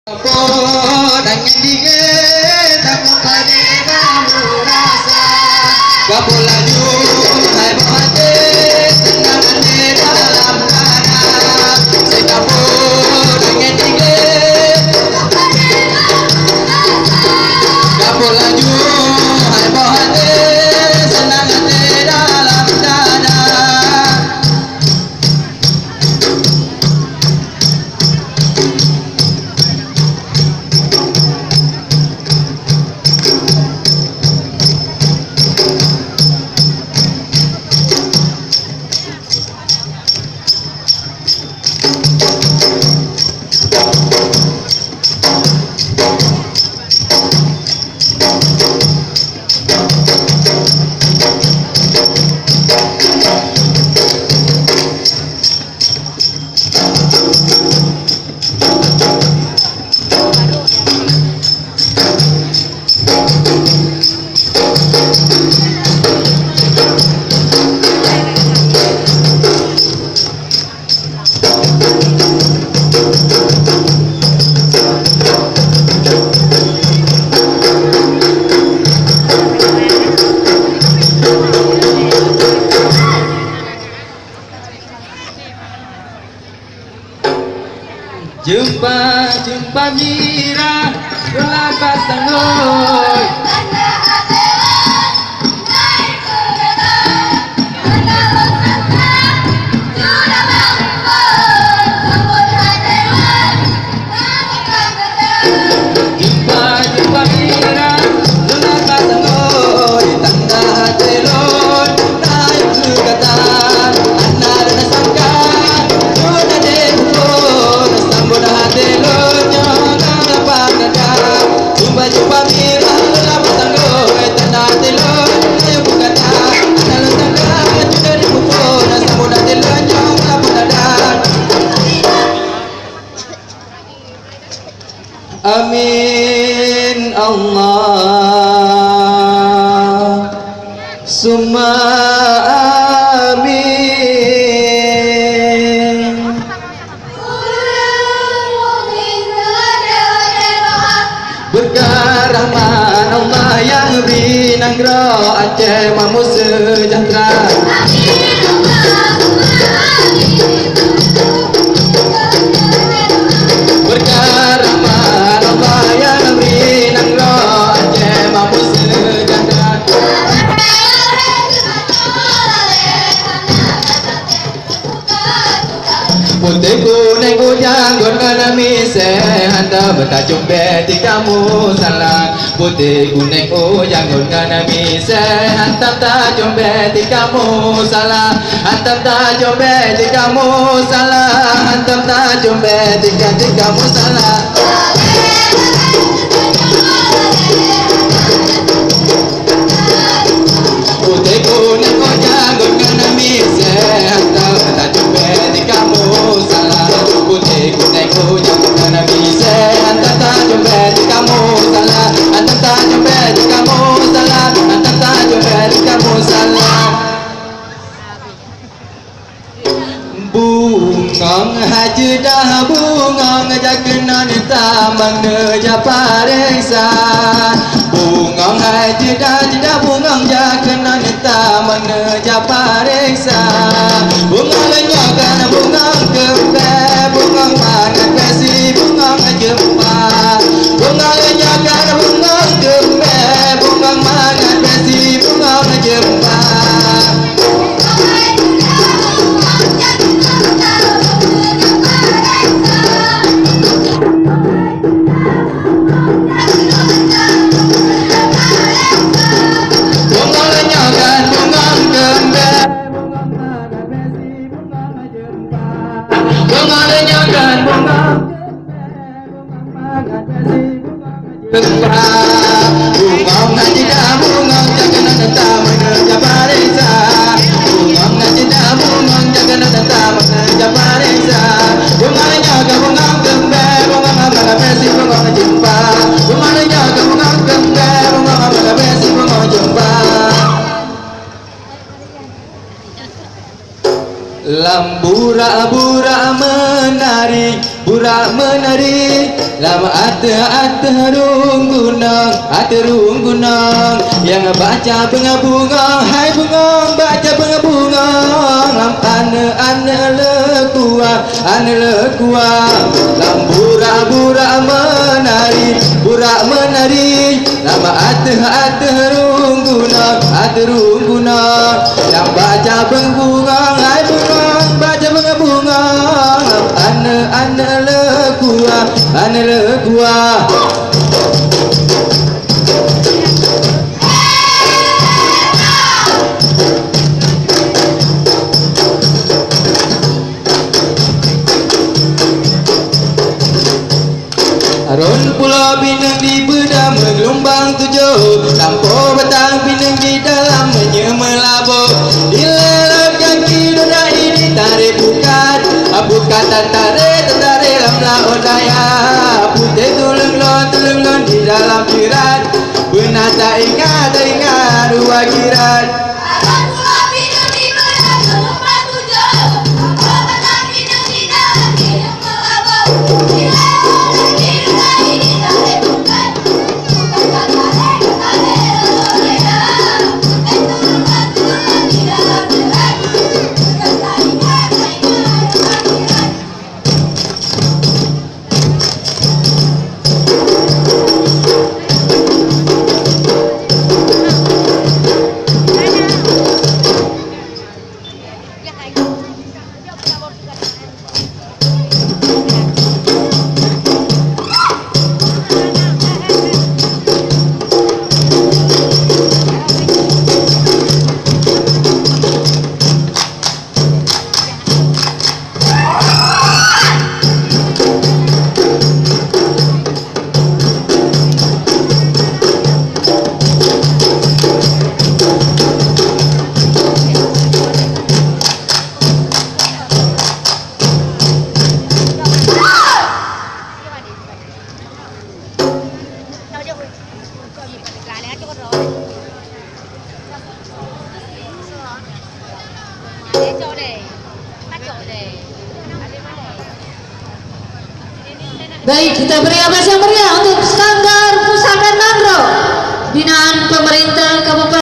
Dan tiga tak kepada kamu rasa Gapo laju hai bahate senang ane dalam dada Sekapo dengan tiga Gapo laju hai bahate senang ane dalam dada Jumpa mira berlapas tanggoi Jumpa mira berlapas tanggoi tanda hati lon naik ke kata anak dan sangka sudah debut sambut hati lon jangan dapat nada jumpa mira berlapas tanggoi tanda hati lon naik ke kata anak dan sangka sudah debut sambut hati lon jangan dapat nada Amin Allah Summa amin Berkah rahman Allah yang beri nangro Aceh mamu sejahtera Berkah rahman Allah yang beri nangro Aceh mamu sejahtera Putih kuning kujang gorgana mise Hanta bertajuk beti kamu salah Putih kuning kujang gorgana mise Hantam tajuk beti kamu salah Hantam tajuk beti kamu salah Hantam tajuk beti kamu salah Putih kuning kujang gorgana mise Hantam tajuk beti kamu salah Putih kuning kujang gorgana mise Hantam tajuk beti kamu salah Hantam tajuk beti kamu salah Hantam tajuk beti kamu salah Bungong haji dah bungong jakenan tamang neja pareksa Bungong haji dah bungong jakenan tamang neja pareksa Bungong lenyokan bungong kempe Bungong mangan pesi bungong jempa Bungong lenyokan bungong kempe Bungong mangan pesi bungong jempa Bungong haji dah bungong jakenan tamang neja pareksa Bungong haji dah bungong jakenan tamang neja pareksa Bungong nyoga bungong kembe bungong amala pesi bungong jumpa Bungong nyoga bungong kembe bungong amala pesi bungong jumpa Lambura-bura menari, bura menari lama harung gunang yang baca bunga hai bunga baca bunga lam ane lekua lam bura menari lama harung gunang yang baca bunga hai bunga baca bunga ane lekua Aron pulau Pinang di bedah menggelombang tujuh Lampu batang Pinang di dalam menyemelabo Dilelat kaki dona ini tarik bukat tarik lamlah odaya Putih tulung lon di dalam jirat Benar tak ingat dua kirat Baik, kita beri apresiasi yang meriah untuk Sanggar Pusaka Nagro binaan pemerintah Kabupaten